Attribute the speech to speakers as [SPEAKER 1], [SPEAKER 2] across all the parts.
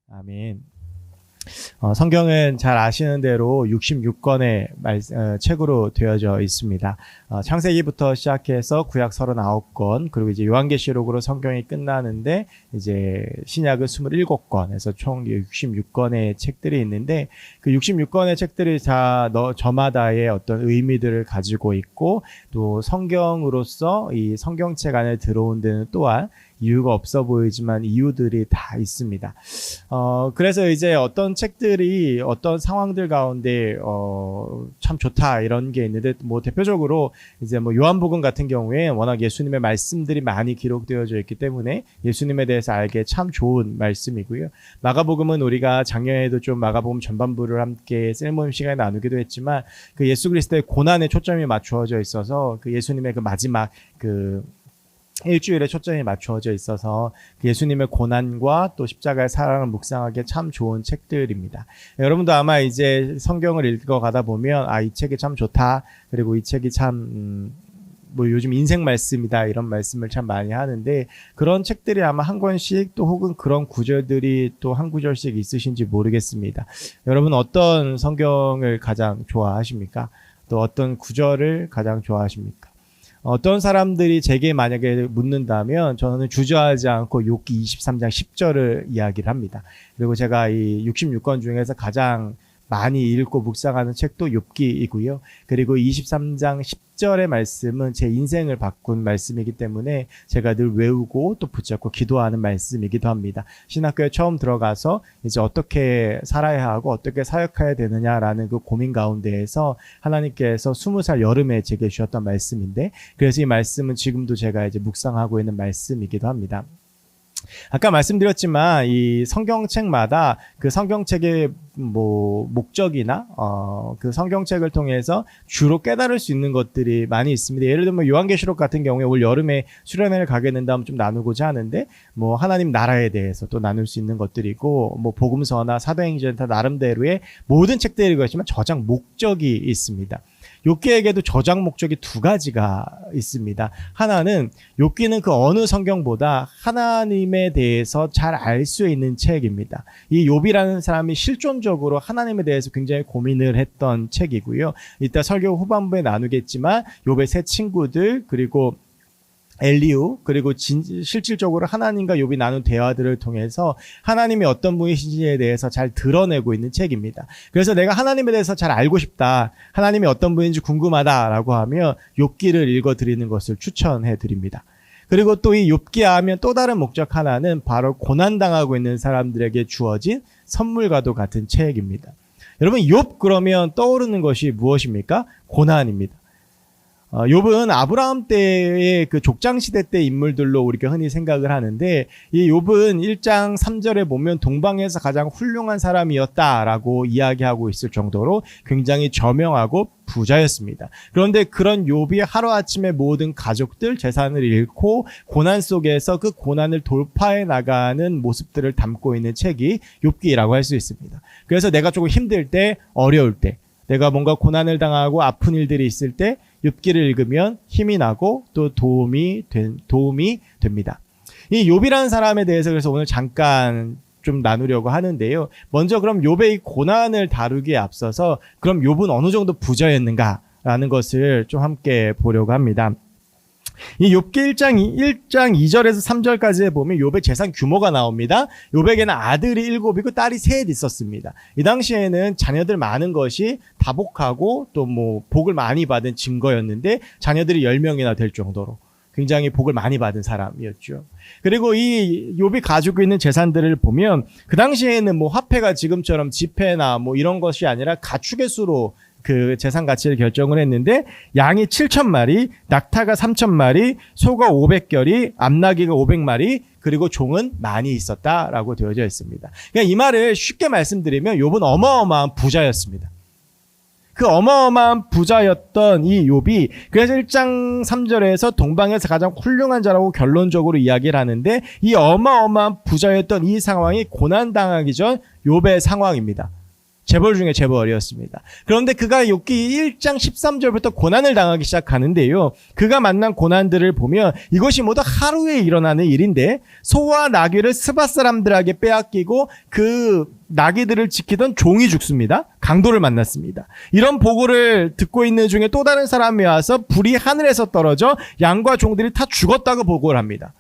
[SPEAKER 1] 아멘. 성경은 잘 아시는 대로 66권의 책으로 되어져 있습니다. 창세기부터 시작해서 구약 39권, 그리고 이제 요한계시록으로 성경이 끝나는데 이제 신약은 27권에서 총 66권의 책들이 있는데 그 66권의 책들이 다 저마다의 어떤 의미들을 가지고 있고 또 성경으로서 이 성경책 안에 들어온 데는 또한 이유가 없어 보이지만 이유들이 다 있습니다. 그래서 이제 어떤 책들이 어떤 상황들 가운데 참 좋다 이런 게 있는데 뭐 대표적으로 이제 뭐 요한복음 같은 경우에 워낙 예수님의 말씀들이 많이 기록되어져 있기 때문에 예수님에 대해서 알기에 참 좋은 말씀이고요. 마가복음은 우리가 작년에도 좀 마가복음 전반부를 함께 셀모임 시간에 나누기도 했지만 그 예수 그리스도의 고난에 초점이 맞추어져 있어서 그 예수님의 그 마지막 그 일주일에 초점이 맞추어져 있어서 예수님의 고난과 또 십자가의 사랑을 묵상하기에 참 좋은 책들입니다. 여러분도 아마 이제 성경을 읽어가다 보면 이 책이 참 좋다. 그리고 이 책이 참 뭐 요즘 인생 말씀이다 이런 말씀을 참 많이 하는데 그런 책들이 아마 한 권씩 또 혹은 그런 구절들이 또 한 구절씩 있으신지 모르겠습니다. 여러분 어떤 성경을 가장 좋아하십니까? 또 어떤 구절을 가장 좋아하십니까? 어떤 사람들이 제게 만약에 묻는다면 저는 주저하지 않고 욥기 23장 10절을 이야기를 합니다. 그리고 제가 이 66권 중에서 가장 많이 읽고 묵상하는 책도 욥기이고요. 그리고 23장 10절의 말씀은 제 인생을 바꾼 말씀이기 때문에 제가 늘 외우고 또 붙잡고 기도하는 말씀이기도 합니다. 신학교에 처음 들어가서 이제 어떻게 살아야 하고 어떻게 사역해야 되느냐라는 그 고민 가운데에서 하나님께서 20살 여름에 제게 주셨던 말씀인데 그래서 이 말씀은 지금도 제가 이제 묵상하고 있는 말씀이기도 합니다. 아까 말씀드렸지만 이 성경책마다 그 성경책의 뭐 목적이나 그 성경책을 통해서 주로 깨달을 수 있는 것들이 많이 있습니다. 예를 들면 요한계시록 같은 경우에 올 여름에 수련회를 가게 된다면 좀 나누고자 하는데 뭐 하나님 나라에 대해서 또 나눌 수 있는 것들이고 뭐 복음서나 사도행전 다 나름대로의 모든 책들이 그렇지만 저작 목적이 있습니다. 욥기에게도 저작 목적이 두 가지가 있습니다. 하나는 욥기는 그 어느 성경보다 하나님에 대해서 잘 알 수 있는 책입니다. 이 욥이라는 사람이 실존적으로 하나님에 대해서 굉장히 고민을 했던 책이고요. 이따 설교 후반부에 나누겠지만 욥의 세 친구들 그리고 엘리후 그리고 실질적으로 하나님과 욥이 나눈 대화들을 통해서 하나님이 어떤 분이신지에 대해서 잘 드러내고 있는 책입니다. 그래서 내가 하나님에 대해서 잘 알고 싶다. 하나님이 어떤 분인지 궁금하다라고 하면 욥기를 읽어드리는 것을 추천해 드립니다. 그리고 또 이 욥기 하면 또 다른 목적 하나는 바로 고난당하고 있는 사람들에게 주어진 선물과도 같은 책입니다. 여러분 욥 그러면 떠오르는 것이 무엇입니까? 고난입니다. 욥은 아브라함 때의 그 족장 시대 때 인물들로 우리가 흔히 생각을 하는데 이 욥은 1장 3절에 보면 동방에서 가장 훌륭한 사람이었다라고 이야기하고 있을 정도로 굉장히 저명하고 부자였습니다. 그런데 그런 욥이 하루아침에 모든 가족들 재산을 잃고 고난 속에서 그 고난을 돌파해 나가는 모습들을 담고 있는 책이 욥기라고 할 수 있습니다. 그래서 내가 조금 힘들 때 어려울 때 내가 뭔가 고난을 당하고 아픈 일들이 있을 때 욥기를 읽으면 힘이 나고 또 도움이 됩니다. 이 욥이라는 사람에 대해서 그래서 오늘 잠깐 좀 나누려고 하는데요. 먼저 그럼 욥의 이 고난을 다루기에 앞서서 그럼 욥은 어느 정도 부자였는가라는 것을 좀 함께 보려고 합니다. 이 욥기 1장 2절에서 3절까지에 보면 욥의 재산 규모가 나옵니다. 욥에게는 아들이 7이고 딸이 3 있었습니다. 이 당시에는 자녀들 많은 것이 다복하고 또 뭐 복을 많이 받은 증거였는데 자녀들이 10명이나 될 정도로 굉장히 복을 많이 받은 사람이었죠. 그리고 이 욥이 가지고 있는 재산들을 보면 그 당시에는 뭐 화폐가 지금처럼 지폐나 뭐 이런 것이 아니라 가축의 수로 그 재산 가치를 결정을 했는데 양이 7,000마리, 낙타가 3,000마리, 소가 500결이, 암나귀가 500마리, 그리고 종은 많이 있었다라고 되어져 있습니다. 그러니까 이 말을 쉽게 말씀드리면 욥은 어마어마한 부자였습니다. 그 어마어마한 부자였던 이 욥이 그래서 1장 3절에서 동방에서 가장 훌륭한 자라고 결론적으로 이야기를 하는데 이 어마어마한 부자였던 이 상황이 고난당하기 전 욥의 상황입니다. 재벌 중에 재벌이었습니다. 그런데 그가 욥기 1장 13절부터 고난을 당하기 시작하는데요. 그가 만난 고난들을 보면 이것이 모두 하루에 일어나는 일인데 소와 나귀를 스바 사람들에게 빼앗기고 그 나귀들을 지키던 종이 죽습니다. 강도를 만났습니다. 이런 보고를 듣고 있는 중에 또 다른 사람이 와서 불이 하늘에서 떨어져 양과 종들이 다 죽었다고 보고를 합니다.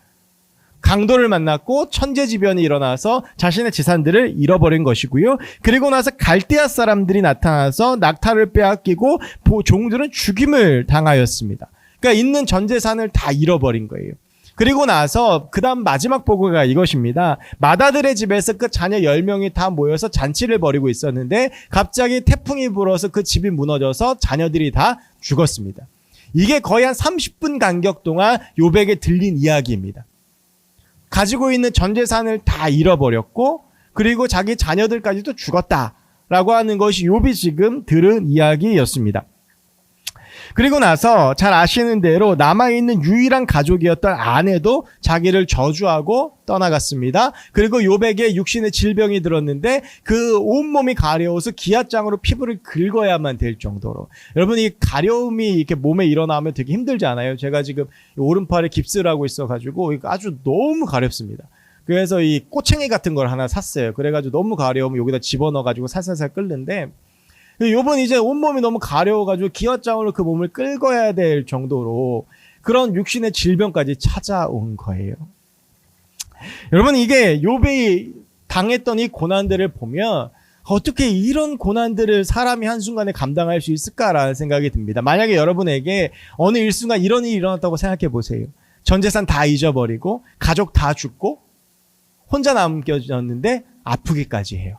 [SPEAKER 1] 강도를 만났고 천재지변이 일어나서 자신의 재산들을 잃어버린 것이고요. 그리고 나서 갈대아 사람들이 나타나서 낙타를 빼앗기고 종들은 죽임을 당하였습니다. 그러니까 있는 전 재산을 다 잃어버린 거예요. 그리고 나서 그 다음 마지막 보고가 이것입니다. 마다들의 집에서 그 자녀 10명이 다 모여서 잔치를 벌이고 있었는데 갑자기 태풍이 불어서 그 집이 무너져서 자녀들이 다 죽었습니다. 이게 거의 한 30분 간격 동안 욥에게 들린 이야기입니다. 가지고 있는 전 재산을 다 잃어버렸고 그리고 자기 자녀들까지도 죽었다라고 하는 것이 욥이 지금 들은 이야기였습니다. 그리고 나서 잘 아시는 대로 남아있는 유일한 가족이었던 아내도 자기를 저주하고 떠나갔습니다. 그리고 욥에게 육신의 질병이 들었는데 그 온몸이 가려워서 기아장으로 피부를 긁어야만 될 정도로. 여러분, 이 가려움이 이렇게 몸에 일어나면 되게 힘들지 않아요? 제가 지금 오른팔에 깁스를 하고 있어가지고 아주 너무 가렵습니다. 그래서 이 꼬챙이 같은 걸 하나 샀어요. 그래가지고 너무 가려우면 여기다 집어넣어가지고 살살살 끓는데 욥은 이제 온몸이 너무 가려워가지고 기와장으로 그 몸을 긁어야 될 정도로 그런 육신의 질병까지 찾아온 거예요. 여러분, 이게 욥이 당했던 이 고난들을 보면 어떻게 이런 고난들을 사람이 한순간에 감당할 수 있을까라는 생각이 듭니다. 만약에 여러분에게 어느 일순간 이런 일이 일어났다고 생각해 보세요. 전 재산 다 잊어버리고 가족 다 죽고 혼자 남겨졌는데 아프기까지 해요.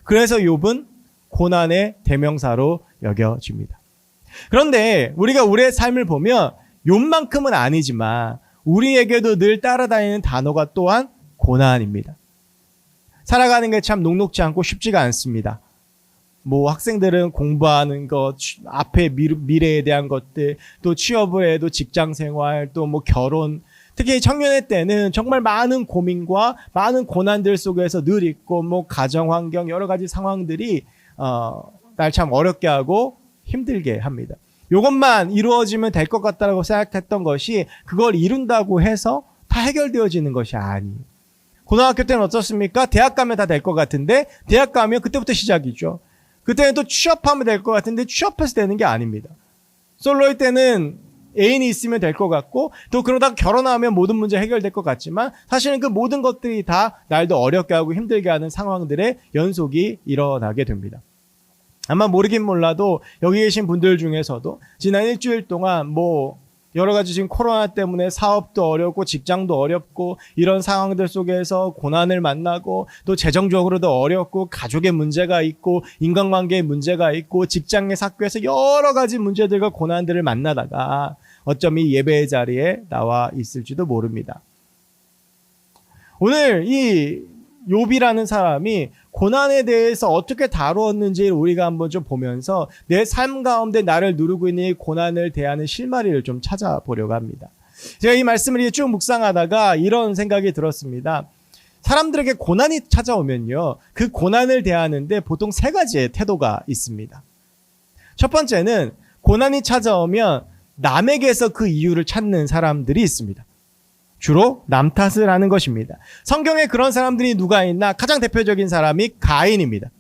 [SPEAKER 1] 그래서 욥은 고난의 대명사로 여겨집니다. 그런데 우리가 우리의 삶을 보면 욥만큼은 아니지만 우리에게도 늘 따라다니는 단어가 또한 고난입니다. 살아가는 게 참 녹록지 않고 쉽지가 않습니다. 뭐 학생들은 공부하는 것, 앞에 미래에 대한 것들, 또 취업을 해도 직장 생활, 또 뭐 결혼, 특히 청년의 때는 정말 많은 고민과 많은 고난들 속에서 늘 있고 뭐 가정 환경 여러 가지 상황들이 날 참 어렵게 하고 힘들게 합니다. 이것만 이루어지면 될 것 같다고 생각했던 것이 그걸 이룬다고 해서 다 해결되어지는 것이 아니에요. 고등학교 때는 어떻습니까? 대학 가면 다 될 것 같은데 대학 가면 그때부터 시작이죠. 그때는 또 취업하면 될 것 같은데 취업해서 되는 게 아닙니다. 솔로일 때는 애인이 있으면 될 것 같고 또 그러다가 결혼하면 모든 문제 해결될 것 같지만 사실은 그 모든 것들이 다 날도 어렵게 하고 힘들게 하는 상황들의 연속이 일어나게 됩니다. 아마 모르긴 몰라도 여기 계신 분들 중에서도 지난 일주일 동안 뭐 여러 가지 지금 코로나 때문에 사업도 어렵고 직장도 어렵고 이런 상황들 속에서 고난을 만나고 또 재정적으로도 어렵고 가족의 문제가 있고 인간관계의 문제가 있고 직장의 학교에서 여러 가지 문제들과 고난들을 만나다가 어쩜 이 예배의 자리에 나와 있을지도 모릅니다. 오늘 이 욥이라는 사람이 고난에 대해서 어떻게 다루었는지 우리가 한번 좀 보면서 내 삶 가운데 나를 누르고 있는 이 고난을 대하는 실마리를 좀 찾아보려고 합니다. 제가 이 말씀을 쭉 묵상하다가 이런 생각이 들었습니다. 사람들에게 고난이 찾아오면요, 그 고난을 대하는데 보통 세 가지의 태도가 있습니다. 첫 번째는 고난이 찾아오면 남에게서 그 이유를 찾는 사람들이 있습니다. 주로 남 탓을 하는 것입니다. 성경에 그런 사람들이 누가 있나? 가장 대표적인 사람이 가인입니다.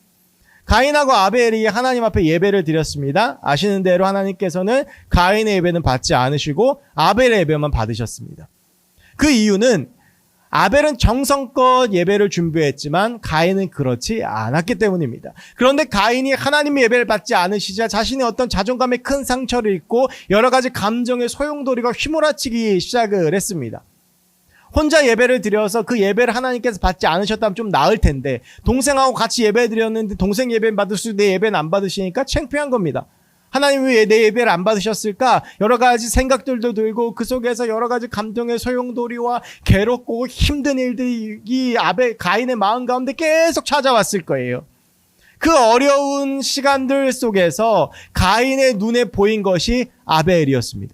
[SPEAKER 1] 가인하고 아벨이 하나님 앞에 예배를 드렸습니다. 아시는 대로 하나님께서는 가인의 예배는 받지 않으시고 아벨의 예배만 받으셨습니다. 그 이유는 아벨은 정성껏 예배를 준비했지만 가인은 그렇지 않았기 때문입니다. 그런데 가인이 하나님의 예배를 받지 않으시자 자신의 어떤 자존감에 큰 상처를 입고 여러 가지 감정의 소용돌이가 휘몰아치기 시작을 했습니다. 혼자 예배를 드려서 그 예배를 하나님께서 받지 않으셨다면 좀 나을 텐데 동생하고 같이 예배 드렸는데 동생 예배는 받으시고 내 예배는 안 받으시니까 창피한 겁니다. 하나님 왜 내 예배를 안 받으셨을까? 여러 가지 생각들도 들고 그 속에서 여러 가지 감정의 소용돌이와 괴롭고 힘든 일들이 이 가인의 마음 가운데 계속 찾아왔을 거예요. 그 어려운 시간들 속에서 가인의 눈에 보인 것이 아벨이었습니다.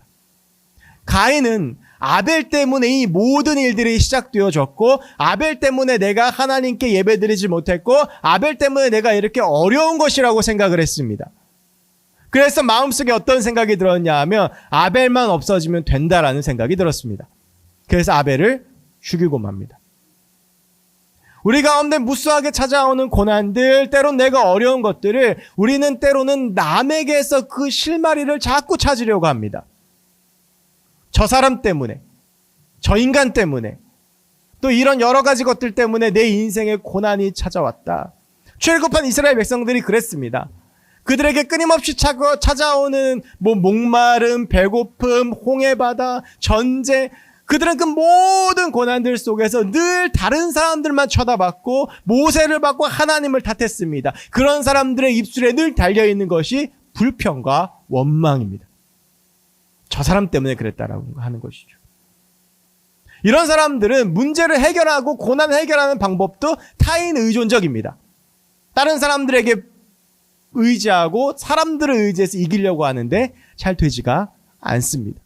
[SPEAKER 1] 가인은 아벨 때문에 이 모든 일들이 시작되어졌고, 아벨 때문에 내가 하나님께 예배드리지 못했고, 아벨 때문에 내가 이렇게 어려운 것이라고 생각을 했습니다. 그래서 마음속에 어떤 생각이 들었냐 하면 아벨만 없어지면 된다라는 생각이 들었습니다. 그래서 아벨을 죽이고 맙니다. 우리 가운데 무수하게 찾아오는 고난들, 때론 내가 어려운 것들을 우리는 때로는 남에게서 그 실마리를 자꾸 찾으려고 합니다. 저 사람 때문에, 저 인간 때문에, 또 이런 여러 가지 것들 때문에 내 인생에 고난이 찾아왔다. 출애굽한 이스라엘 백성들이 그랬습니다. 그들에게 끊임없이 찾아오는 목마름, 배고픔, 홍해바다, 전쟁, 그들은 그 모든 고난들 속에서 늘 다른 사람들만 쳐다봤고 모세를 받고 하나님을 탓했습니다. 그런 사람들의 입술에 늘 달려있는 것이 불평과 원망입니다. 저 사람 때문에 그랬다라고 하는 것이죠. 이런 사람들은 문제를 해결하고 고난을 해결하는 방법도 타인 의존적입니다. 다른 사람들에게 의지하고 사람들을 의지해서 이기려고 하는데 잘 되지가 않습니다.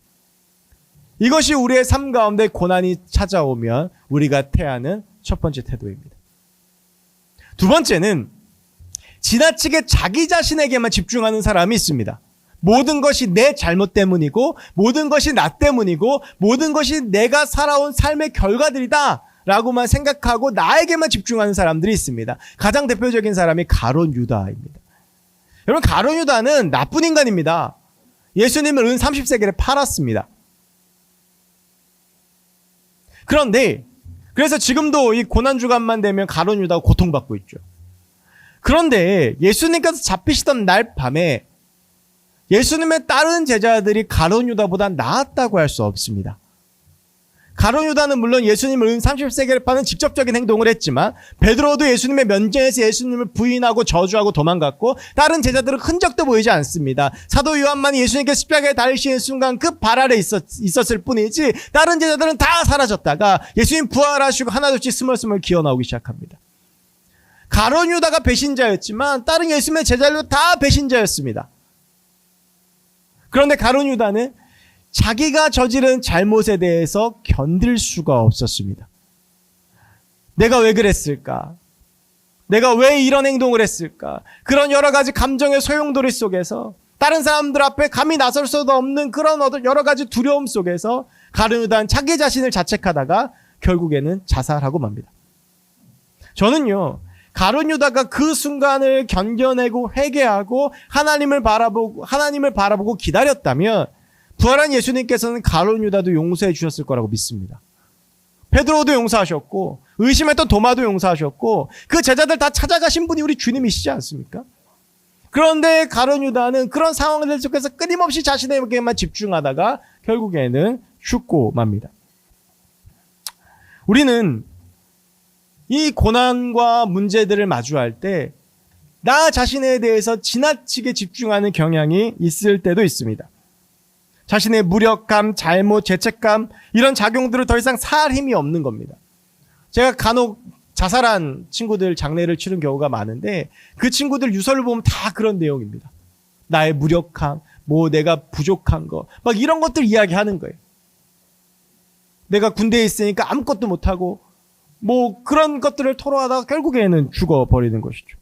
[SPEAKER 1] 이것이 우리의 삶 가운데 고난이 찾아오면 우리가 태하는 첫 번째 태도입니다. 두 번째는 지나치게 자기 자신에게만 집중하는 사람이 있습니다. 모든 것이 내 잘못 때문이고 모든 것이 나 때문이고 모든 것이 내가 살아온 삶의 결과들이다 라고만 생각하고 나에게만 집중하는 사람들이 있습니다. 가장 대표적인 사람이 가룟 유다입니다. 여러분, 가룟 유다는 나쁜 인간입니다. 예수님을 은 30세겔에 팔았습니다. 그런데 그래서 지금도 이 고난주간만 되면 가룟 유다가 고통받고 있죠. 그런데 예수님께서 잡히시던 날 밤에 예수님의 다른 제자들이 가룟 유다보다 나았다고 할 수 없습니다. 가룟 유다는 물론 예수님을 은 30세겔에 파는 직접적인 행동을 했지만 베드로도 예수님의 면전에서 예수님을 부인하고 저주하고 도망갔고 다른 제자들은 흔적도 보이지 않습니다. 사도 요한만 예수님께 십자가에 달리시는 순간 그 발 아래 있었을 뿐이지 다른 제자들은 다 사라졌다가 예수님 부활하시고 하나둘씩 스멀스멀 기어나오기 시작합니다. 가룟 유다가 배신자였지만 다른 예수님의 제자들도 다 배신자였습니다. 그런데 가룟 유다는 자기가 저지른 잘못에 대해서 견딜 수가 없었습니다. 내가 왜 그랬을까? 내가 왜 이런 행동을 했을까? 그런 여러 가지 감정의 소용돌이 속에서 다른 사람들 앞에 감히 나설 수도 없는 그런 여러 가지 두려움 속에서 가룟 유다는 자기 자신을 자책하다가 결국에는 자살하고 맙니다. 저는요, 가룟 유다가 그 순간을 견뎌내고 회개하고 하나님을 바라보고 기다렸다면 부활한 예수님께서는 가룟 유다도 용서해 주셨을 거라고 믿습니다. 베드로도 용서하셨고 의심했던 도마도 용서하셨고 그 제자들 다 찾아가신 분이 우리 주님이시지 않습니까? 그런데 가룟 유다는 그런 상황들 속에서 끊임없이 자신에게만 집중하다가 결국에는 죽고 맙니다. 우리는 이 고난과 문제들을 마주할 때 나 자신에 대해서 지나치게 집중하는 경향이 있을 때도 있습니다. 자신의 무력감, 잘못, 죄책감 이런 작용들을 더 이상 살 힘이 없는 겁니다. 제가 간혹 자살한 친구들 장례를 치른 경우가 많은데 그 친구들 유서를 보면 다 그런 내용입니다. 나의 무력함, 내가 부족한 거 막 이런 것들 이야기하는 거예요. 내가 군대에 있으니까 아무것도 못하고 그런 것들을 토로하다가 결국에는 죽어버리는 것이죠.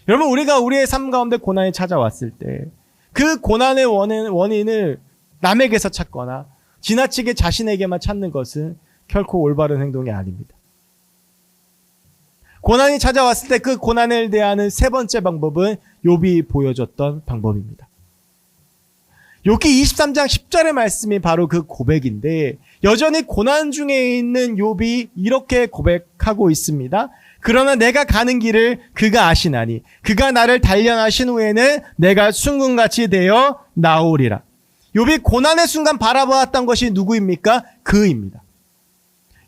[SPEAKER 1] 여러분, 우리가 우리의 삶 가운데 고난이 찾아왔을 때 그 고난의 원인을 남에게서 찾거나 지나치게 자신에게만 찾는 것은 결코 올바른 행동이 아닙니다. 고난이 찾아왔을 때 그 고난을 대하는 세 번째 방법은 욥이 보여줬던 방법입니다. 욥기 23장 10절의 말씀이 바로 그 고백인데 여전히 고난 중에 있는 욥이 이렇게 고백하고 있습니다. 그러나 내가 가는 길을 그가 아시나니 그가 나를 단련하신 후에는 내가 순금같이 되어 나오리라. 욥이 고난의 순간 바라보았던 것이 누구입니까? 그입니다.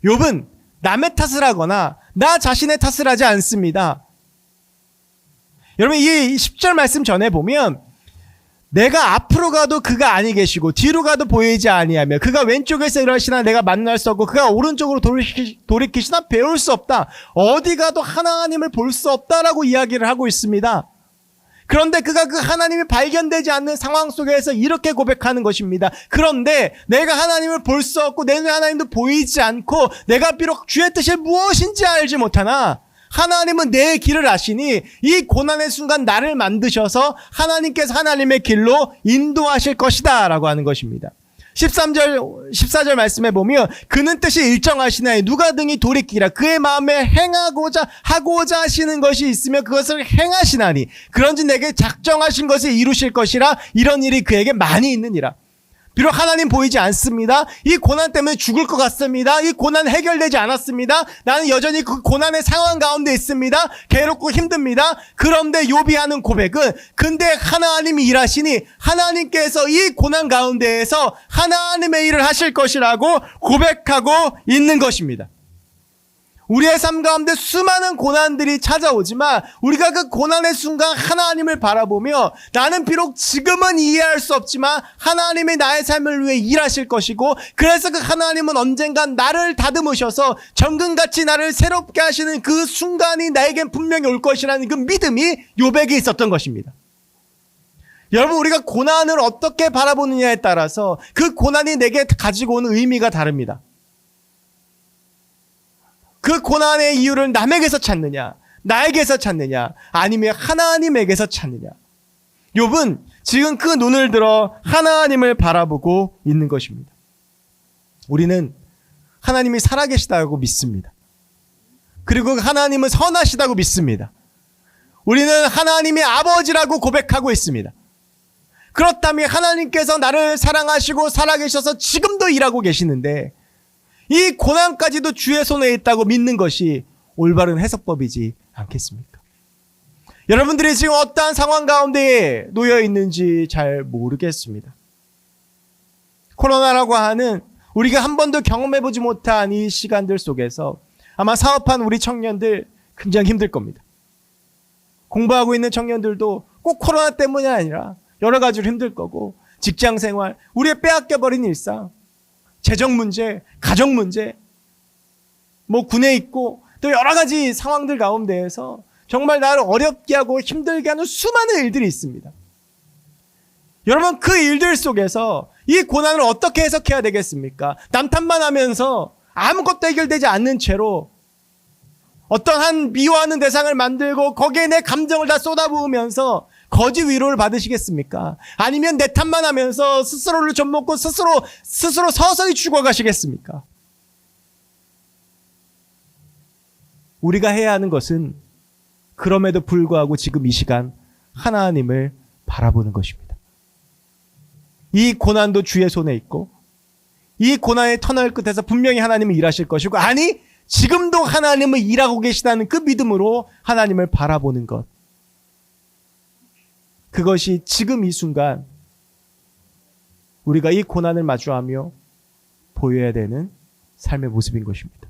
[SPEAKER 1] 욥은 남의 탓을 하거나 나 자신의 탓을 하지 않습니다. 여러분, 이 10절 말씀 전에 보면 내가 앞으로 가도 그가 아니 계시고 뒤로 가도 보이지 아니하며 그가 왼쪽에서 일하시나 내가 만날 수 없고 그가 오른쪽으로 돌이키시나 배울 수 없다. 어디 가도 하나님을 볼 수 없다라고 이야기를 하고 있습니다. 그런데 그가 그 하나님이 발견되지 않는 상황 속에서 이렇게 고백하는 것입니다. 그런데 내가 하나님을 볼 수 없고 내 눈에 하나님도 보이지 않고 내가 비록 주의 뜻이 무엇인지 알지 못하나 하나님은 내 길을 아시니 이 고난의 순간 나를 만드셔서 하나님께서 하나님의 길로 인도하실 것이다 라고 하는 것입니다. 14절 말씀에 보면 그는 뜻이 일정하시나니 누가 등이 돌이키라 그의 마음에 하고자 하시는 것이 있으며 그것을 행하시나니 그런즉 내게 작정하신 것을 이루실 것이라 이런 일이 그에게 많이 있느니라. 비록 하나님 보이지 않습니다. 이 고난 때문에 죽을 것 같습니다. 이 고난 해결되지 않았습니다. 나는 여전히 그 고난의 상황 가운데 있습니다. 괴롭고 힘듭니다. 그런데 욥이 하는 고백은 근데 하나님이 일하시니 하나님께서 이 고난 가운데에서 하나님의 일을 하실 것이라고 고백하고 있는 것입니다. 우리의 삶 가운데 수많은 고난들이 찾아오지만 우리가 그 고난의 순간 하나님을 바라보며 나는 비록 지금은 이해할 수 없지만 하나님이 나의 삶을 위해 일하실 것이고 그래서 그 하나님은 언젠간 나를 다듬으셔서 정금같이 나를 새롭게 하시는 그 순간이 나에겐 분명히 올 것이라는 그 믿음이 욥에게 있었던 것입니다. 여러분 우리가 고난을 어떻게 바라보느냐에 따라서 그 고난이 내게 가지고 오는 의미가 다릅니다. 그 고난의 이유를 남에게서 찾느냐, 나에게서 찾느냐, 아니면 하나님에게서 찾느냐. 욥은 지금 그 눈을 들어 하나님을 바라보고 있는 것입니다. 우리는 하나님이 살아계시다고 믿습니다. 그리고 하나님은 선하시다고 믿습니다. 우리는 하나님이 아버지라고 고백하고 있습니다. 그렇다면 하나님께서 나를 사랑하시고 살아계셔서 지금도 일하고 계시는데 이 고난까지도 주의 손에 있다고 믿는 것이 올바른 해석법이지 않겠습니까? 여러분들이 지금 어떠한 상황 가운데 놓여 있는지 잘 모르겠습니다. 코로나라고 하는 우리가 한 번도 경험해보지 못한 이 시간들 속에서 아마 사업한 우리 청년들 굉장히 힘들 겁니다. 공부하고 있는 청년들도 꼭 코로나 때문이 아니라 여러 가지로 힘들 거고 직장 생활, 우리의 빼앗겨버린 일상, 재정 문제, 가정 문제, 군에 있고 또 여러 가지 상황들 가운데에서 정말 나를 어렵게 하고 힘들게 하는 수많은 일들이 있습니다. 여러분 그 일들 속에서 이 고난을 어떻게 해석해야 되겠습니까? 남탓만 하면서 아무것도 해결되지 않는 채로 어떤 한 미워하는 대상을 만들고 거기에 내 감정을 다 쏟아부으면서 거짓 위로를 받으시겠습니까? 아니면 내 탓만 하면서 스스로를 좀먹고 스스로 서서히 죽어가시겠습니까? 우리가 해야 하는 것은 그럼에도 불구하고 지금 이 시간 하나님을 바라보는 것입니다. 이 고난도 주의 손에 있고 이 고난의 터널 끝에서 분명히 하나님은 일하실 것이고 아니 지금도 하나님은 일하고 계시다는 그 믿음으로 하나님을 바라보는 것, 그것이 지금 이 순간 우리가 이 고난을 마주하며 보여야 되는 삶의 모습인 것입니다.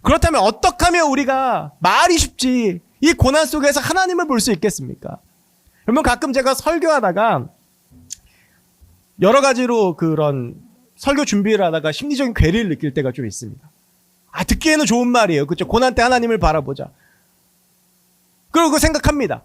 [SPEAKER 1] 그렇다면 어떻게 하면 우리가 말이 쉽지 이 고난 속에서 하나님을 볼 수 있겠습니까? 여러분 가끔 제가 설교하다가 여러 가지로 그런 설교 준비를 하다가 심리적인 괴리를 느낄 때가 좀 있습니다. 듣기에는 좋은 말이에요. 그렇죠? 고난 때 하나님을 바라보자. 그러고 생각합니다.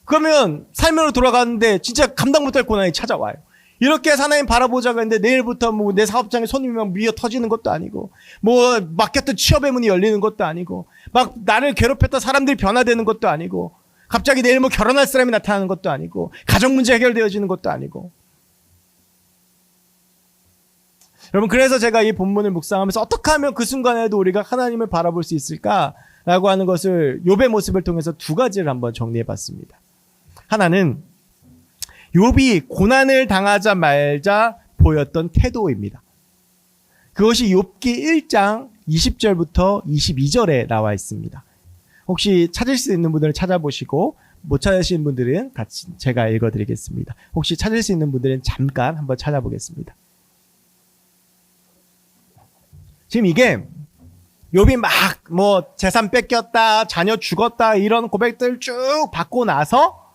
[SPEAKER 1] 그러면 삶으로 돌아가는데 진짜 감당 못할 고난이 찾아와요. 이렇게 해서 하나님 바라보자고 했는데 내일부터 내 사업장에 손님이 막 미어 터지는 것도 아니고 맡겼던 취업의 문이 열리는 것도 아니고 막 나를 괴롭혔던 사람들이 변화되는 것도 아니고 갑자기 내일 결혼할 사람이 나타나는 것도 아니고 가정 문제 해결되어지는 것도 아니고. 여러분 그래서 제가 이 본문을 묵상하면서 어떻게 하면 그 순간에도 우리가 하나님을 바라볼 수 있을까라고 하는 것을 욥의 모습을 통해서 두 가지를 한번 정리해 봤습니다. 하나는 욥이 고난을 당하자 말자 보였던 태도입니다. 그것이 욥기 1장 20절부터 22절에 나와 있습니다. 혹시 찾을 수 있는 분들은 찾아보시고 못 찾으시는 분들은 같이 제가 읽어드리겠습니다. 혹시 찾을 수 있는 분들은 잠깐 한번 찾아보겠습니다. 지금 이게 욥이 막 재산 뺏겼다, 자녀 죽었다 이런 고백들 쭉 받고 나서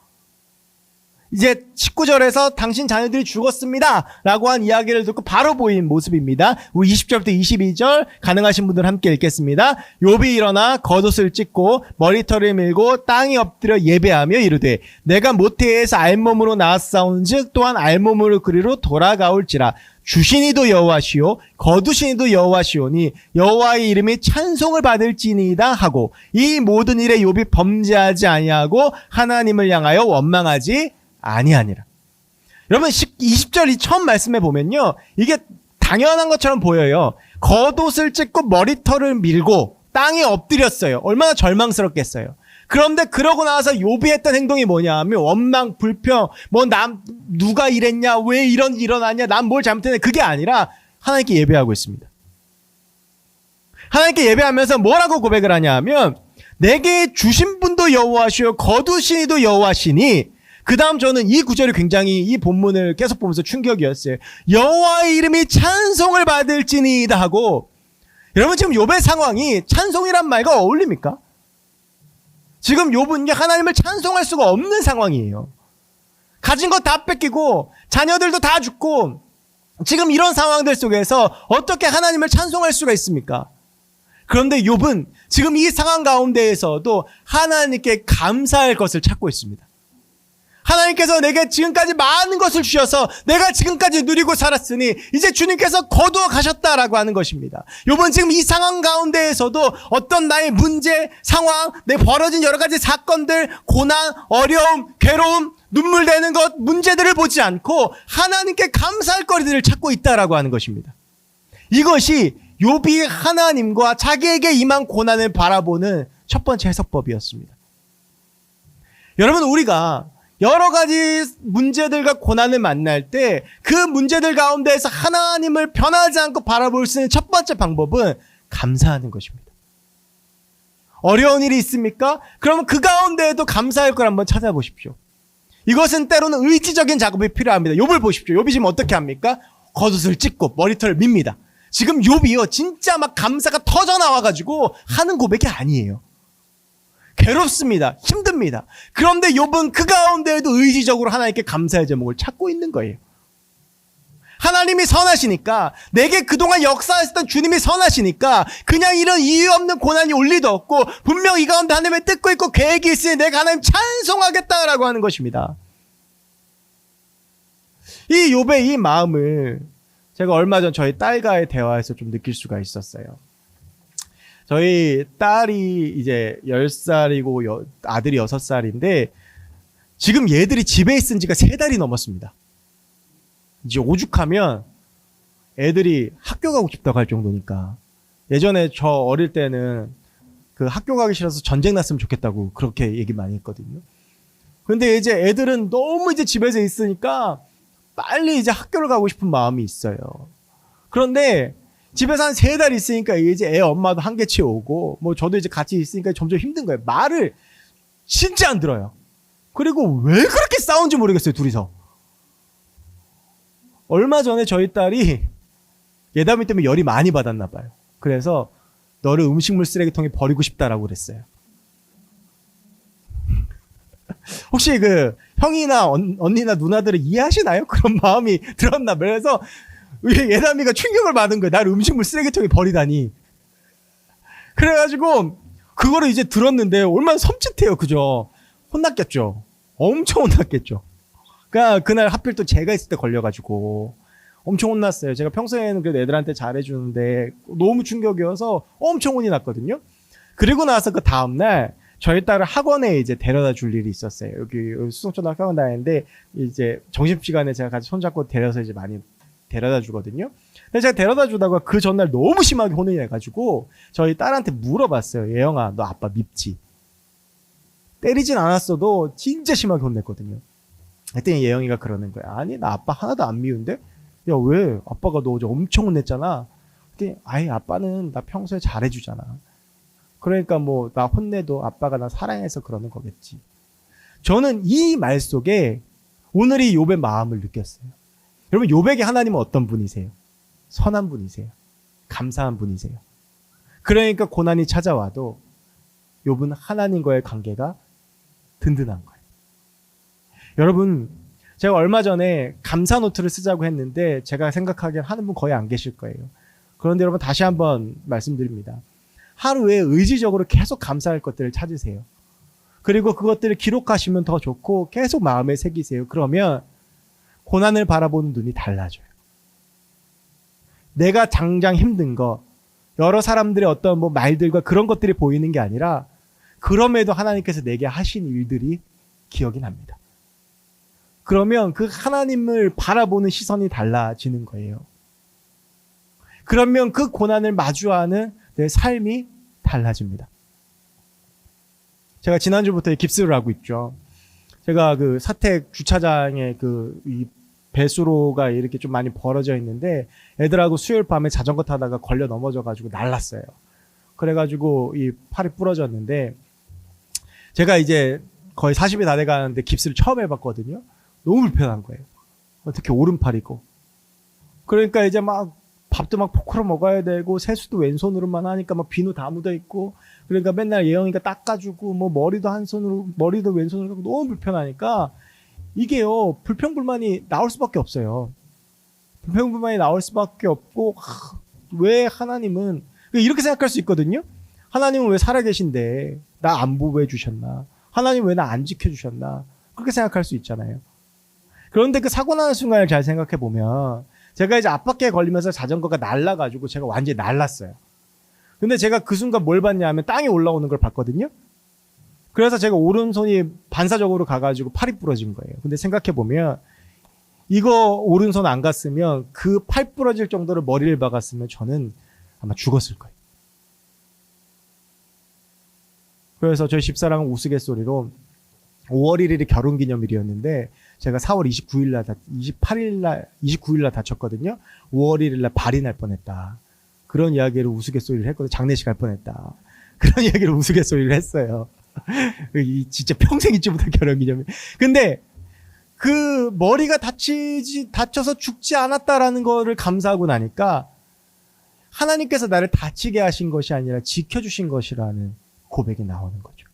[SPEAKER 1] 이제 19절에서 당신 자녀들이 죽었습니다 라고 한 이야기를 듣고 바로 보인 모습입니다. 우리 20절부터 22절 가능하신 분들 함께 읽겠습니다. 욥이 일어나 겉옷을 찢고 머리털을 밀고 땅에 엎드려 예배하며 이르되 내가 모태에서 알몸으로 나왔사온즉 또한 알몸으로 그리로 돌아가올지라. 주신 이도 여호와시요 거두신 이도 여호와시오니 여호와의 이름이 찬송을 받을지니이다 하고 이 모든 일에 욥이 범죄하지 아니하고 하나님을 향하여 원망하지 아니하니라. 여러분 20절 이 처음 말씀해 보면요, 이게 당연한 것처럼 보여요. 겉옷을 찢고 머리털을 밀고 땅에 엎드렸어요. 얼마나 절망스럽겠어요. 그런데 그러고 나서 욥이 했던 행동이 뭐냐 하면 원망, 불평, 누가 이랬냐, 왜 이런 일이 일어나냐, 난 뭘 잘못했냐, 그게 아니라 하나님께 예배하고 있습니다. 하나님께 예배하면서 뭐라고 고백을 하냐 하면 내게 주신 분도 여호와시요 거두신 이도 여호와시니, 그 다음 저는 이 구절이 굉장히 이 본문을 계속 보면서 충격이었어요. 여호와의 이름이 찬송을 받을지니이다 하고, 여러분 지금 욥의 상황이 찬송이란 말과 어울립니까? 지금 욥은 하나님을 찬송할 수가 없는 상황이에요. 가진 거 다 뺏기고 자녀들도 다 죽고 지금 이런 상황들 속에서 어떻게 하나님을 찬송할 수가 있습니까? 그런데 욥은 지금 이 상황 가운데에서도 하나님께 감사할 것을 찾고 있습니다. 하나님께서 내게 지금까지 많은 것을 주셔서 내가 지금까지 누리고 살았으니 이제 주님께서 거두어 가셨다라고 하는 것입니다. 욥은 지금 이 상황 가운데에서도 어떤 나의 문제, 상황, 내 벌어진 여러 가지 사건들, 고난, 어려움, 괴로움, 눈물 내는 것, 문제들을 보지 않고 하나님께 감사할 거리들을 찾고 있다라고 하는 것입니다. 이것이 욥이 하나님과 자기에게 임한 고난을 바라보는 첫 번째 해석법이었습니다. 여러분, 우리가 여러 가지 문제들과 고난을 만날 때 그 문제들 가운데에서 하나님을 변하지 않고 바라볼 수 있는 첫 번째 방법은 감사하는 것입니다. 어려운 일이 있습니까? 그러면 그 가운데에도 감사할 걸 한번 찾아보십시오. 이것은 때로는 의지적인 작업이 필요합니다. 욥을 보십시오. 욥이 지금 어떻게 합니까? 겉옷을 찢고 머리털을 밉니다. 지금 욥이요, 진짜 막 감사가 터져 나와가지고 하는 고백이 아니에요. 괴롭습니다. 힘듭니다. 그런데 욥은 그 가운데에도 의지적으로 하나님께 감사의 제목을 찾고 있는 거예요. 하나님이 선하시니까, 내게 그동안 역사했던 주님이 선하시니까 그냥 이런 이유 없는 고난이 올 리도 없고 분명 이 가운데 하나님의 뜻고 있고 계획이 있으니 내가 하나님 찬송하겠다라고 하는 것입니다. 이 욥의 이 마음을 제가 얼마 전 저희 딸과의 대화에서 좀 느낄 수가 있었어요. 저희 딸이 이제 10살이고 아들이 6살인데 지금 얘들이 집에 있은 지가 3달이 넘었습니다. 이제 오죽하면 애들이 학교 가고 싶다고 할 정도니까. 예전에 저 어릴 때는 그 학교 가기 싫어서 전쟁 났으면 좋겠다고 그렇게 얘기 많이 했거든요. 근데 이제 애들은 너무 이제 집에서 있으니까 빨리 이제 학교를 가고 싶은 마음이 있어요. 그런데 집에서 한 3달 있으니까 이제 애 엄마도 한계치 오고, 뭐 저도 이제 같이 있으니까 점점 힘든 거예요. 말을 진짜 안 들어요. 그리고 왜 그렇게 싸운지 모르겠어요, 둘이서. 얼마 전에 저희 딸이 예담이 때문에 열이 많이 받았나 봐요. 그래서 너를 음식물 쓰레기통에 버리고 싶다라고 그랬어요. 혹시 그 형이나 언니나 누나들을 이해하시나요? 그런 마음이 들었나 봐요. 그래서 예담이가 충격을 받은 거예요. 나를 음식물 쓰레기통에 버리다니. 그래가지고 그거를 이제 들었는데 얼마나 섬찟해요. 그죠? 혼났겠죠. 엄청 혼났겠죠. 그러니까 그날 하필 또 제가 있을 때 걸려가지고 엄청 혼났어요. 제가 평소에는 그래도 애들한테 잘해주는데 너무 충격이어서 엄청 혼이 났거든요. 그리고 나서 그 다음날 저희 딸을 학원에 이제 데려다 줄 일이 있었어요. 여기 수성초등학교 학원 다니는데 이제 점심시간에 제가 같이 손잡고 데려서 이제 많이 데려다 주거든요. 근데 제가 데려다 주다가 그 전날 너무 심하게 혼이 나가지고 저희 딸한테 물어봤어요. 예영아, 너 아빠 밉지? 때리진 않았어도 진짜 심하게 혼냈거든요. 그랬더니 예영이가 그러는 거야. 아니, 나 아빠 하나도 안 미운데? 야, 왜? 아빠가 너 어제 엄청 혼냈잖아. 그랬더니 아이, 아빠는 나 평소에 잘해주잖아. 그러니까 뭐 나 혼내도 아빠가 나 사랑해서 그러는 거겠지. 저는 이 말 속에 오늘이 욥의 마음을 느꼈어요. 여러분, 욥에게 하나님은 어떤 분이세요? 선한 분이세요. 감사한 분이세요. 그러니까 고난이 찾아와도 욥은 하나님과의 관계가 든든한 거예요. 여러분, 제가 얼마 전에 감사 노트를 쓰자고 했는데 제가 생각하기엔 하는 분 거의 안 계실 거예요. 그런데 여러분 다시 한번 말씀드립니다. 하루에 의지적으로 계속 감사할 것들을 찾으세요. 그리고 그것들을 기록하시면 더 좋고 계속 마음에 새기세요. 그러면 고난을 바라보는 눈이 달라져요. 내가 당장 힘든 거, 여러 사람들의 어떤 뭐 말들과 그런 것들이 보이는 게 아니라 그럼에도 하나님께서 내게 하신 일들이 기억이 납니다. 그러면 그 하나님을 바라보는 시선이 달라지는 거예요. 그러면 그 고난을 마주하는 내 삶이 달라집니다. 제가 지난주부터 깁스를 하고 있죠. 제가 그 사택 주차장에 이 배수로가 이렇게 좀 많이 벌어져 있는데 애들하고 수요일 밤에 자전거 타다가 걸려 넘어져가지고 날랐어요. 그래가지고 이 팔이 부러졌는데 제가 이제 거의 40이 다 돼가는데 깁스를 처음 해봤거든요. 너무 불편한 거예요. 특히 오른팔이고. 그러니까 이제 막 밥도 막 포크로 먹어야 되고 세수도 왼손으로만 하니까 막 비누 다 묻어 있고 그러니까 맨날 예영이가 닦아주고 뭐 머리도 한 손으로 머리도 왼손으로 하고 너무 불편하니까 이게요 불평불만이 나올 수밖에 없어요. 불평불만이 나올 수밖에 없고 왜 하나님은 이렇게 생각할 수 있거든요. 하나님은 왜 살아계신데 나 안 보호해 주셨나? 하나님 왜 나 안 지켜주셨나? 그렇게 생각할 수 있잖아요. 그런데 그 사고 나는 순간을 잘 생각해 보면 제가 이제 앞바퀴에 걸리면서 자전거가 날라가지고 제가 완전히 날랐어요. 근데 제가 그 순간 뭘 봤냐 하면 땅에 올라오는 걸 봤거든요. 그래서 제가 오른손이 반사적으로 가가지고 팔이 부러진 거예요. 근데 생각해 보면 이거 오른손 안 갔으면 그 팔 부러질 정도로 머리를 박았으면 저는 아마 죽었을 거예요. 그래서 저희 집사람은 우스갯소리로 5월 1일이 결혼기념일이었는데 제가 4월 29일 날 다쳤거든요. 5월 1일 날 발이 날 뻔했다. 그런 이야기를 우스갯소리를 했거든요. 장례식 갈 뻔했다. 그런 이야기를 우스갯소리를 했어요. 진짜 평생 잊지 못할 결혼기념일. 근데 그 머리가 다쳐서 죽지 않았다라는 거를 감사하고 나니까 하나님께서 나를 다치게 하신 것이 아니라 지켜주신 것이라는 고백이 나오는 거죠.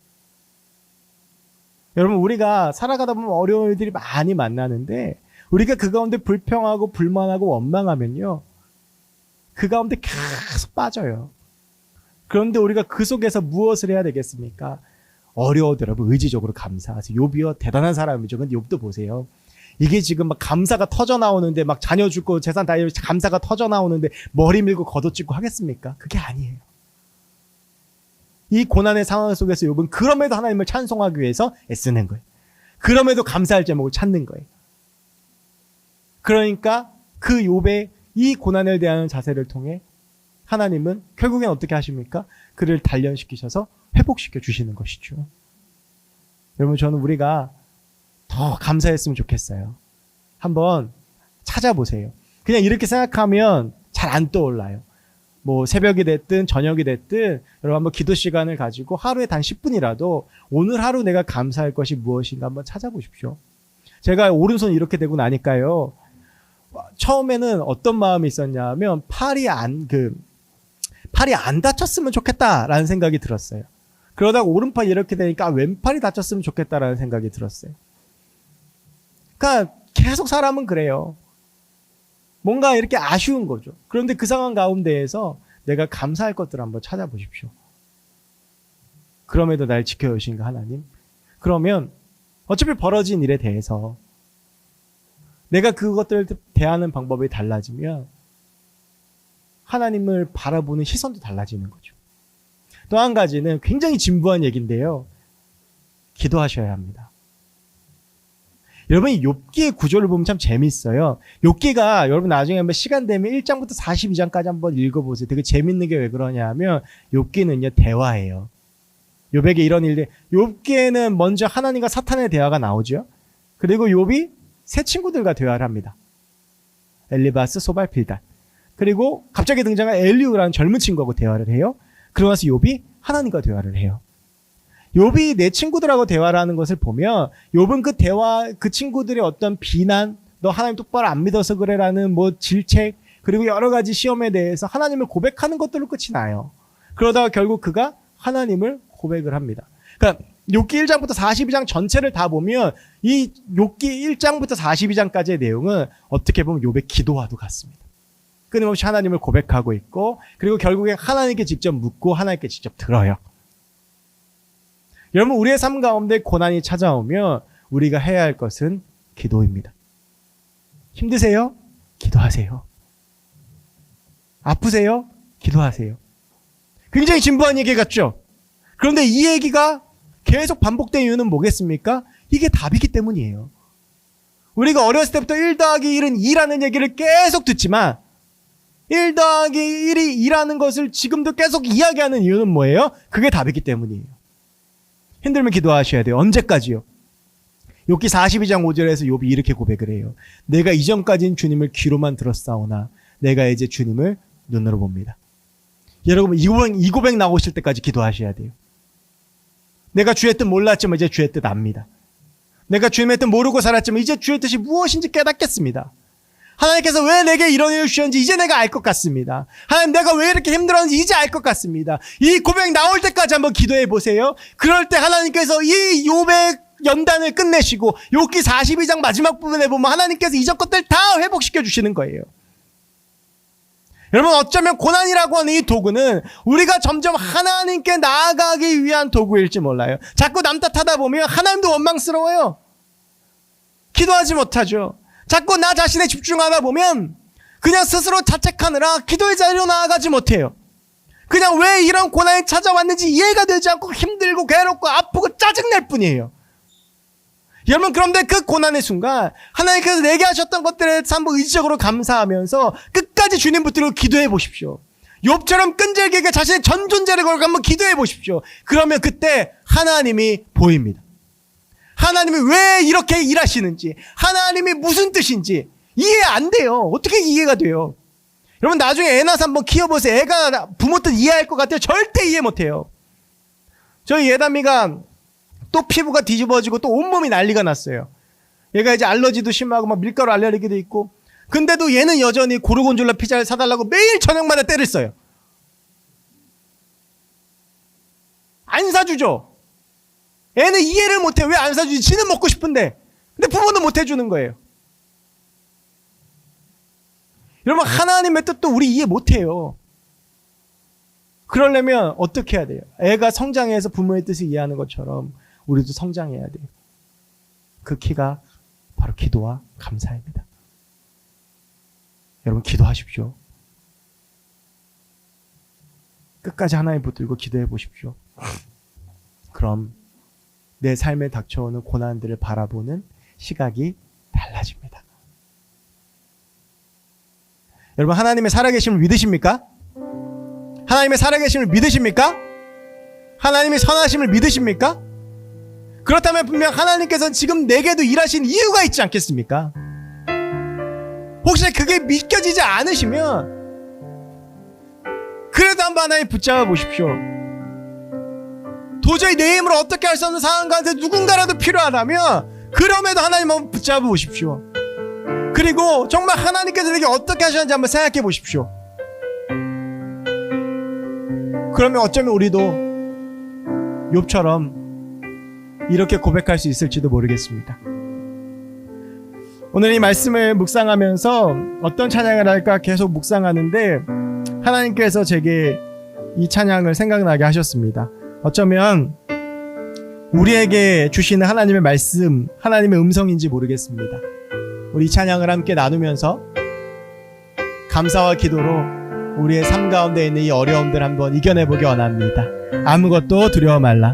[SPEAKER 1] 여러분 우리가 살아가다 보면 어려운 일들이 많이 만나는데 우리가 그 가운데 불평하고 불만하고 원망하면요. 그 가운데 계속 빠져요. 그런데 우리가 그 속에서 무엇을 해야 되겠습니까? 어려우더라도 의지적으로 감사하세요. 욥이요 대단한 사람이죠. 근데 욥도 보세요. 이게 지금 막 감사가 터져 나오는데 막 자녀 죽고 재산 다 잃고 감사가 터져 나오는데 머리 밀고 걷어찍고 하겠습니까? 그게 아니에요. 이 고난의 상황 속에서 욥은 그럼에도 하나님을 찬송하기 위해서 애쓰는 거예요. 그럼에도 감사할 제목을 찾는 거예요. 그러니까 그 욥의 이 고난을 대하는 자세를 통해 하나님은 결국엔 어떻게 하십니까? 그를 단련시키셔서 회복시켜 주시는 것이죠. 여러분 저는 우리가 더 감사했으면 좋겠어요. 한번 찾아보세요. 그냥 이렇게 생각하면 잘 안 떠올라요. 뭐 새벽이 됐든 저녁이 됐든 여러분 한번 기도 시간을 가지고 하루에 단 10분이라도 오늘 하루 내가 감사할 것이 무엇인가 한번 찾아보십시오. 제가 오른손이 이렇게 되고 나니까요. 처음에는 어떤 마음이 있었냐 하면 팔이 안 다쳤으면 좋겠다라는 생각이 들었어요. 그러다가 오른팔이 이렇게 되니까 왼팔이 다쳤으면 좋겠다라는 생각이 들었어요. 그러니까 계속 사람은 그래요. 뭔가 이렇게 아쉬운 거죠. 그런데 그 상황 가운데에서 내가 감사할 것들을 한번 찾아보십시오. 그럼에도 날 지켜주신가 하나님. 그러면 어차피 벌어진 일에 대해서 내가 그것들을 대하는 방법이 달라지면 하나님을 바라보는 시선도 달라지는 거죠. 또 한 가지는 굉장히 진부한 얘기인데요. 기도하셔야 합니다. 여러분 이 욥기의 구조를 보면 참 재밌어요. 욥기가 여러분 나중에 한번 시간 되면 1장부터 42장까지 한번 읽어보세요. 되게 재밌는 게 왜 그러냐 하면 욥기는요 대화예요. 욥에게 이런 일들, 욥기에는 먼저 하나님과 사탄의 대화가 나오죠. 그리고 욥이 새 친구들과 대화를 합니다. 엘리바스, 소발, 빌닷. 그리고 갑자기 등장한 엘리후라는 젊은 친구하고 대화를 해요. 그러고 나서 욥이 하나님과 대화를 해요. 욥이 내 친구들하고 대화를 하는 것을 보면 욥은 그 대화, 그 친구들의 어떤 비난, 너 하나님 똑바로 안 믿어서 그래라는 뭐 질책, 그리고 여러 가지 시험에 대해서 하나님을 고백하는 것들로 끝이 나요. 그러다가 결국 그가 하나님을 고백을 합니다. 그러니까 욥기 1장부터 42장 전체를 다 보면 이 욥기 1장부터 42장까지의 내용은 어떻게 보면 욥의 기도와도 같습니다. 끊임없이 하나님을 고백하고 있고, 그리고 결국에 하나님께 직접 묻고 하나님께 직접 들어요. 여러분, 우리의 삶 가운데 고난이 찾아오면 우리가 해야 할 것은 기도입니다. 힘드세요? 기도하세요. 아프세요? 기도하세요. 굉장히 진부한 얘기 같죠? 그런데 이 얘기가 계속 반복된 이유는 뭐겠습니까? 이게 답이기 때문이에요. 우리가 어렸을 때부터 1 더하기 1은 2라는 얘기를 계속 듣지만 1 더하기 1이 2라는 것을 지금도 계속 이야기하는 이유는 뭐예요? 그게 답이기 때문이에요. 힘들면 기도하셔야 돼요. 언제까지요? 욥기 42장 5절에서 욥이 이렇게 고백을 해요. 내가 이전까지는 주님을 귀로만 들었사오나 내가 이제 주님을 눈으로 봅니다. 여러분, 이 고백 나오실 때까지 기도하셔야 돼요. 내가 주의 뜻 몰랐지만 이제 주의 뜻 압니다. 내가 주님의 뜻 모르고 살았지만 이제 주의 뜻이 무엇인지 깨닫겠습니다. 하나님께서 왜 내게 이런 일을 주셨는지 이제 내가 알 것 같습니다. 하나님, 내가 왜 이렇게 힘들었는지 이제 알 것 같습니다. 이 고백 나올 때까지 한번 기도해 보세요. 그럴 때 하나님께서 이 욥의 연단을 끝내시고 욥기 42장 마지막 부분에 보면 하나님께서 이전 것들 다 회복시켜 주시는 거예요. 여러분, 어쩌면 고난이라고 하는 이 도구는 우리가 점점 하나님께 나아가기 위한 도구일지 몰라요. 자꾸 남 탓하다 보면 하나님도 원망스러워요. 기도하지 못하죠. 자꾸 나 자신에 집중하다 보면 그냥 스스로 자책하느라 기도의 자리로 나아가지 못해요. 그냥 왜 이런 고난이 찾아왔는지 이해가 되지 않고 힘들고 괴롭고 아프고 짜증낼 뿐이에요. 여러분, 그런데 그 고난의 순간 하나님께서 내게 하셨던 것들에 대해서 한번 의지적으로 감사하면서 끝까지 주님 붙들고 기도해 보십시오. 욥처럼 끈질기게 자신의 전 존재를 걸고 한번 기도해 보십시오. 그러면 그때 하나님이 보입니다. 하나님이 왜 이렇게 일하시는지, 하나님이 무슨 뜻인지 이해 안 돼요. 어떻게 이해가 돼요? 여러분, 나중에 애 낳아서 한번 키워보세요. 애가 부모 뜻 이해할 것 같아요? 절대 이해 못해요. 저희 예담이가 또 피부가 뒤집어지고 또 온몸이 난리가 났어요. 얘가 이제 알러지도 심하고 막 밀가루 알레르기도 있고, 근데도 얘는 여전히 고르곤졸라 피자를 사달라고 매일 저녁마다 때를 써요. 안 사주죠. 애는 이해를 못해. 왜 안 사주지? 지는 먹고 싶은데. 근데 부모는 못 해주는 거예요. 여러분, 하나님의 뜻도 우리 이해 못해요. 그러려면 어떻게 해야 돼요? 애가 성장해서 부모의 뜻을 이해하는 것처럼 우리도 성장해야 돼요. 그 키가 바로 기도와 감사입니다. 여러분, 기도하십시오. 끝까지 하나님 붙들고 기도해 보십시오. 그럼 내 삶에 닥쳐오는 고난들을 바라보는 시각이 달라집니다. 여러분, 하나님의 살아계심을 믿으십니까? 하나님의 살아계심을 믿으십니까? 하나님의 선하심을 믿으십니까? 그렇다면 분명 하나님께서는 지금 내게도 일하신 이유가 있지 않겠습니까? 혹시 그게 믿겨지지 않으시면 그래도 한번 하나님 붙잡아 보십시오. 도저히 내 힘으로 어떻게 할 수 없는 상황 가운데 누군가라도 필요하다면 그럼에도 하나님 한번 붙잡아 보십시오. 그리고 정말 하나님께서 내게 어떻게 하셨는지 한번 생각해 보십시오. 그러면 어쩌면 우리도 욥처럼 이렇게 고백할 수 있을지도 모르겠습니다. 오늘 이 말씀을 묵상하면서 어떤 찬양을 할까 계속 묵상하는데 하나님께서 제게 이 찬양을 생각나게 하셨습니다. 어쩌면 우리에게 주시는 하나님의 말씀, 하나님의 음성인지 모르겠습니다. 우리 이 찬양을 함께 나누면서 감사와 기도로 우리의 삶 가운데 있는 이 어려움들 한번 이겨내보기 원합니다. 아무것도 두려워 말라.